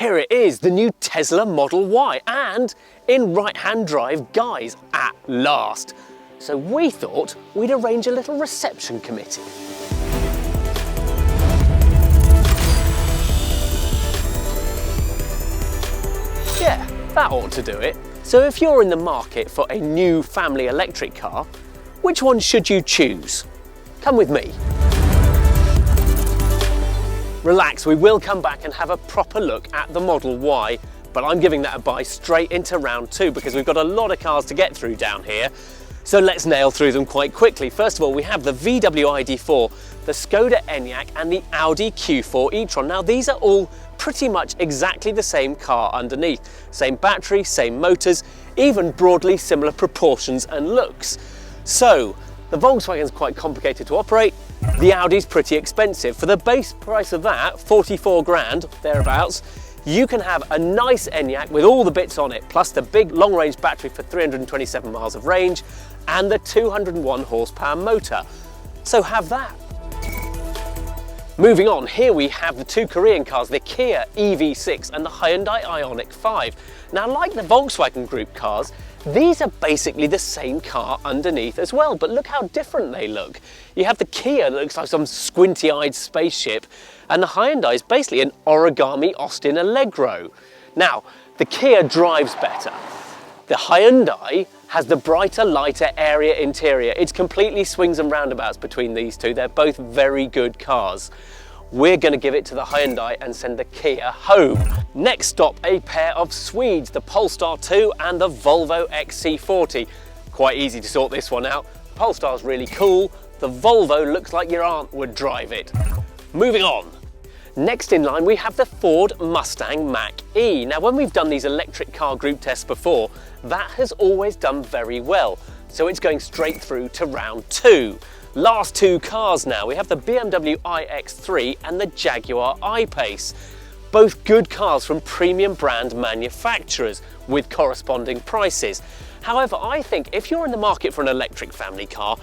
Here it is, the new Tesla Model Y, and in right-hand drive guise at last. So we thought we'd arrange a little reception committee. Yeah, that ought to do it. So if you're in the market for a new family electric car, which one should you choose? Come with me. Relax, we will come back and have a proper look at the Model Y, but I'm giving that a buy straight into round two because we've got a lot of cars to get through down here. So let's nail through them quite quickly. First of all, we have the VW ID.4, the Skoda Enyaq and the Audi Q4 E-Tron. Now these are all pretty much exactly the same car underneath. Same battery, same motors, even broadly similar proportions and looks. So the Volkswagen's quite complicated to operate. The Audi's pretty expensive. For the base price of that, 44 grand, thereabouts, you can have a nice Enyaq with all the bits on it, plus the big long-range battery for 327 miles of range and the 201 horsepower motor. So have that. Moving on, here we have the two Korean cars, the Kia EV6 and the Hyundai Ioniq 5. Now, like the Volkswagen Group cars, these are basically the same car underneath as well, but look how different they look. You have the Kia that looks like some squinty-eyed spaceship, and the Hyundai is basically an origami Austin Allegro. Now, the Kia drives better. The Hyundai has the brighter, lighter, airier interior. It's completely swings and roundabouts between these two. They're both very good cars. We're going to give it to the Hyundai and send the Kia home. Next stop, a pair of Swedes, the Polestar 2 and the Volvo XC40. Quite easy to sort this one out. The Polestar's really cool. The Volvo looks like your aunt would drive it. Moving on. Next in line, we have the Ford Mustang Mach-E. Now, when we've done these electric car group tests before, that has always done very well. So it's going straight through to round two. Last two cars now, we have the BMW iX3 and the Jaguar I-Pace. Both good cars from premium brand manufacturers with corresponding prices. However, I think if you're in the market for an electric family car,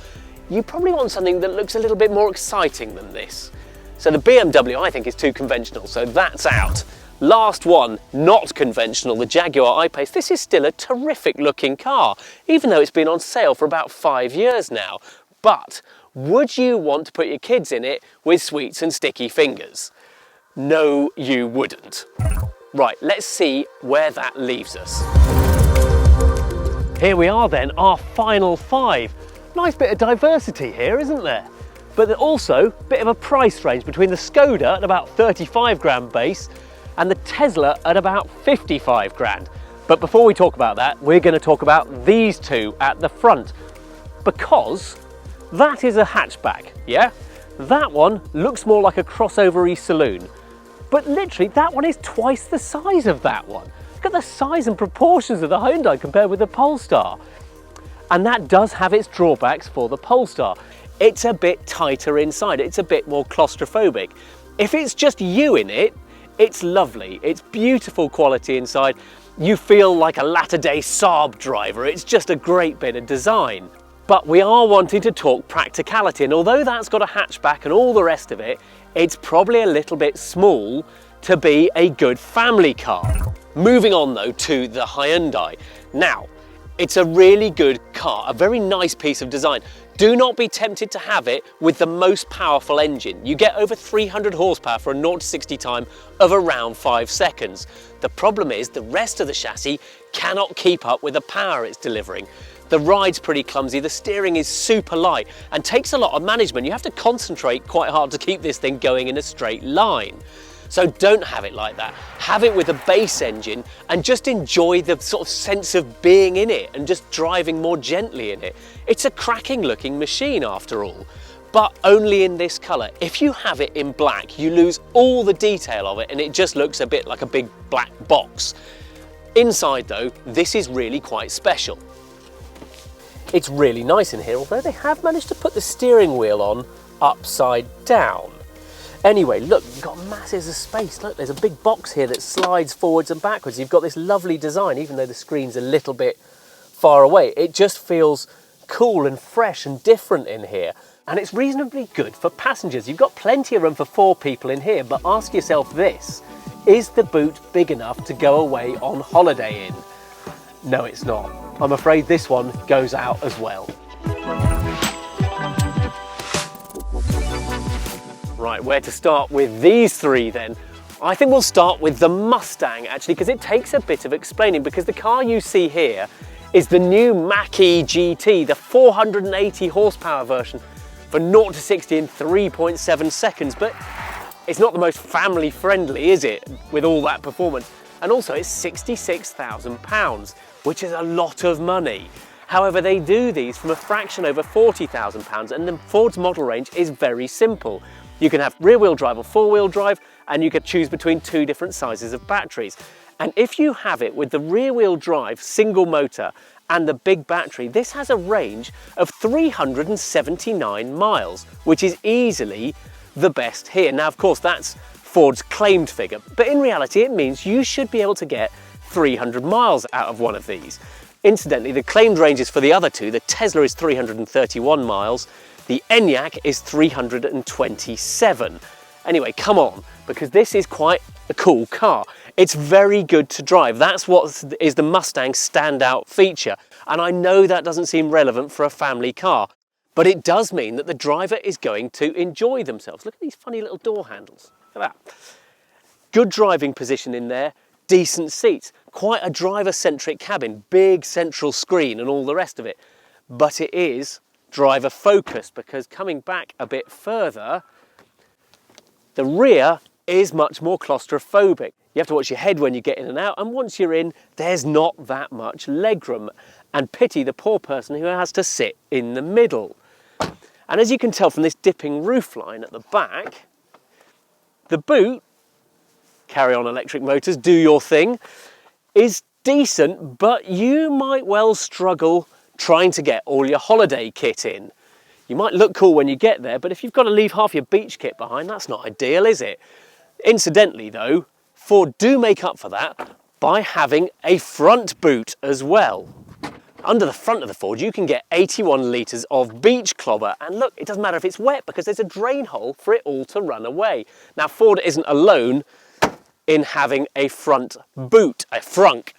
you probably want something that looks a little bit more exciting than this. So the BMW I think is too conventional, so that's out. Last one, not conventional, the Jaguar I-Pace. This is still a terrific looking car, even though it's been on sale for about 5 years now. But would you want to put your kids in it with sweets and sticky fingers? No, you wouldn't. Right, let's see where that leaves us. Here we are then, our final five. Nice bit of diversity here, isn't there? But also a bit of a price range between the Skoda at about 35 grand base and the Tesla at about 55 grand. But before we talk about that, we're going to talk about these two at the front, because that is a hatchback, yeah? That one looks more like a crossover-y saloon, but literally that one is twice the size of that one. Look at the size and proportions of the Hyundai compared with the Polestar. And that does have its drawbacks for the Polestar. It's a bit tighter inside, it's a bit more claustrophobic. If it's just you in it, it's lovely, it's beautiful quality inside. You feel like a latter-day Saab driver, it's just a great bit of design. But we are wanting to talk practicality, and although that's got a hatchback and all the rest of it, it's probably a little bit small to be a good family car. Moving on though to the Hyundai. Now, it's a really good car, a very nice piece of design. Do not be tempted to have it with the most powerful engine. You get over 300 horsepower for a 0 to 60 time of around 5 seconds. The problem is the rest of the chassis cannot keep up with the power it's delivering. The ride's pretty clumsy, the steering is super light and takes a lot of management. You have to concentrate quite hard to keep this thing going in a straight line. So don't have it like that. Have it with a base engine and just enjoy the sort of sense of being in it and just driving more gently in it. It's a cracking looking machine after all, but only in this colour. If you have it in black, you lose all the detail of it and it just looks a bit like a big black box. Inside though, this is really quite special. It's really nice in here, although they have managed to put the steering wheel on upside down. Anyway, look, you've got masses of space. Look, there's a big box here that slides forwards and backwards. You've got this lovely design, even though the screen's a little bit far away. It just feels cool and fresh and different in here. And it's reasonably good for passengers. You've got plenty of room for 4 people in here, but ask yourself this. is the boot big enough to go away on holiday in? No, it's not. I'm afraid this one goes out as well. Right, where to start with these three then? I think we'll start with the Mustang actually, because it takes a bit of explaining, because the car you see here is the new Mach-E GT, the 480 horsepower version for 0 to 60 in 3.7 seconds, but it's not the most family friendly, is it, with all that performance? And also it's £66,000, which is a lot of money. However, they do these from a fraction over £40,000, and the Ford's model range is very simple. You can have rear-wheel drive or four-wheel drive, and you can choose between two different sizes of batteries. And if you have it with the rear-wheel drive single motor and the big battery, this has a range of 379 miles, which is easily the best here. Now, of course, that's Ford's claimed figure, but in reality, it means you should be able to get 300 miles out of one of these. Incidentally, the claimed ranges for the other two, the Tesla is 331 miles, the Enyaq is 327. Anyway, come on, because this is quite a cool car. It's very good to drive. That's what is the Mustang's standout feature. And I know that doesn't seem relevant for a family car, but it does mean that the driver is going to enjoy themselves. Look at these funny little door handles. Look at that. Good driving position in there, decent seats, quite a driver-centric cabin, big central screen and all the rest of it. But it is driver focused, because coming back a bit further, the rear is much more claustrophobic. You have to watch your head when you get in and out, and once you're in, there's not that much legroom. And pity the poor person who has to sit in the middle. And as you can tell from this dipping roofline at the back, the boot, carry on electric motors, do your thing, is decent, but you might well struggle trying to get all your holiday kit in. You might look cool when you get there, but if you've got to leave half your beach kit behind, that's not ideal, is it? Incidentally though, Ford do make up for that by having a front boot as well. Under the front of the Ford, you can get 81 litres of beach clobber, and look, it doesn't matter if it's wet because there's a drain hole for it all to run away. Now, Ford isn't alone in having a front boot, a frunk.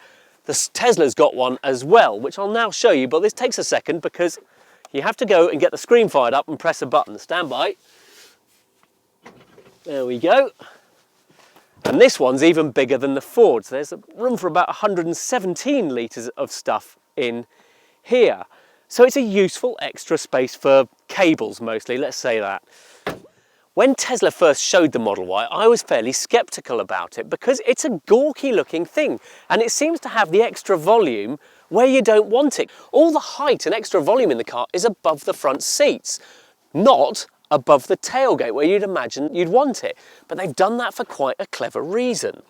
The Tesla's got one as well, which I'll now show you, but this takes a second because you have to go and get the screen fired up and press a button. Stand by. There we go. And this one's even bigger than the Ford's. There's room for about 117 litres of stuff in here. So it's a useful extra space for cables mostly, let's say that. When Tesla first showed the Model Y, I was fairly sceptical about it because it's a gawky looking thing and it seems to have the extra volume where you don't want it. All the height and extra volume in the car is above the front seats, not above the tailgate where you'd imagine you'd want it. But they've done that for quite a clever reason.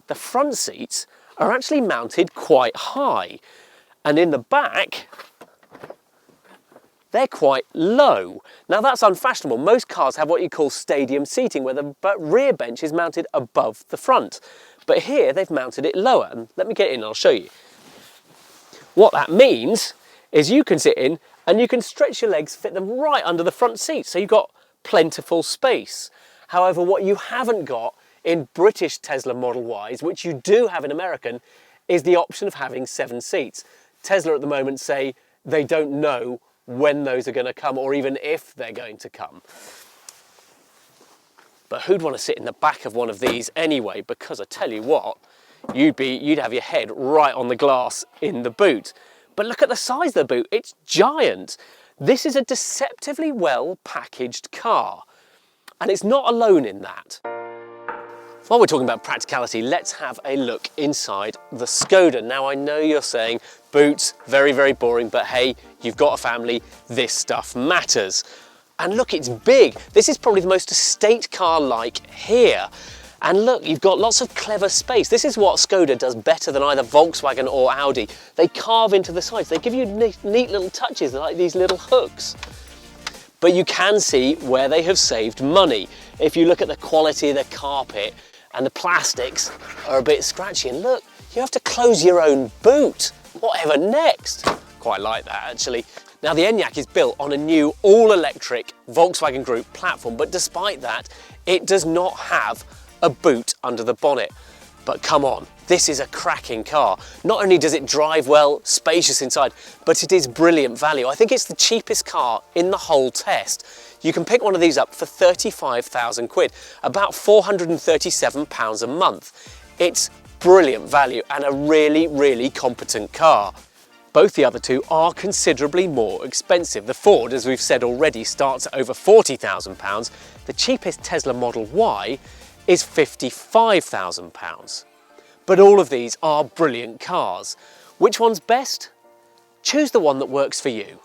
The front seats are actually mounted quite high, and in the back, they're quite low. Now that's unfashionable. Most cars have what you call stadium seating, where the rear bench is mounted above the front. But here they've mounted it lower, and let me get in and I'll show you. What that means is you can sit in and you can stretch your legs, fit them right under the front seat, so you've got plentiful space. However, what you haven't got in British Tesla Model Ys, which you do have in American, is the option of having 7 seats. Tesla at the moment say they don't know when those are going to come, or even if they're going to come. But who'd want to sit in the back of one of these anyway? Because I tell you what, you'd have your head right on the glass in the boot. But look at the size of the boot, it's giant. This is a deceptively well packaged car, and it's not alone in that. While we're talking about practicality, let's have a look inside the Skoda. Now I know you're saying, boots, very, very boring, but hey, you've got a family, this stuff matters. And look, it's big. This is probably the most estate car-like here. And look, you've got lots of clever space. This is what Skoda does better than either Volkswagen or Audi. They carve into the sides. They give you neat little touches like these little hooks. But you can see where they have saved money. If you look at the quality of the carpet, and the plastics are a bit scratchy. And look, you have to close your own boot. Whatever next? Quite like that, actually. Now, the Enyaq is built on a new all-electric Volkswagen Group platform, but despite that, it does not have a boot under the bonnet. But come on, this is a cracking car. Not only does it drive well, spacious inside, but it is brilliant value. I think it's the cheapest car in the whole test. You can pick one of these up for 35,000 quid, about £437 a month. It's brilliant value and a really, really competent car. Both the other two are considerably more expensive. The Ford, as we've said already, starts at over £40,000. The cheapest Tesla Model Y is £55,000. But all of these are brilliant cars. Which one's best? Choose the one that works for you.